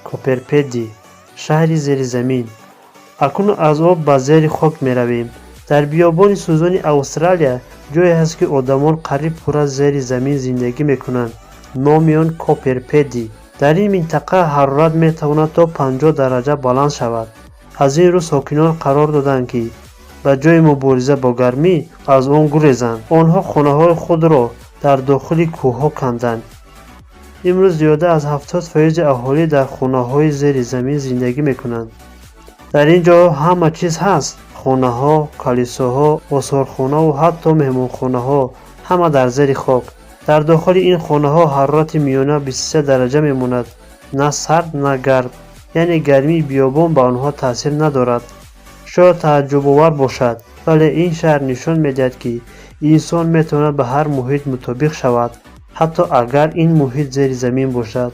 کوپرپدی، شهری زیر زمین. اکنون از آب به زیر خاک می رویم. در بیابان سوزان استرالیا جایی هست که آدمان قریب پر از زیر زمین زندگی می کنند. نام آن کوپرپدی. در این منطقه حرارت می تواند تا 50 درجه بلند شود. از این رو ساکنان قرار دادند که به جای مبارزه با گرمی از آن گریزند. آنها خانه های خود را در داخل کوه ها کندند. امروز زیاده از 70% اهالی در خانه های زیر زمین زندگی می کنند. در اینجا همه چیز هست. خانه ها، کلیساها، آثارخانه و حتی مهمانخانه ها همه در زیر خاک. در داخل این خانه ها حرارت میانه 23 درجه می ماند. نه سرد نه گرم. یعنی گرمی بیابان به آنها تاثیر ندارد. شاید تعجب آور باشد، ولی این شهر نشان میدهد که انسان میتواند به هر محیط مطابق شود، حتی اگر این محیط زیر زمین باشد.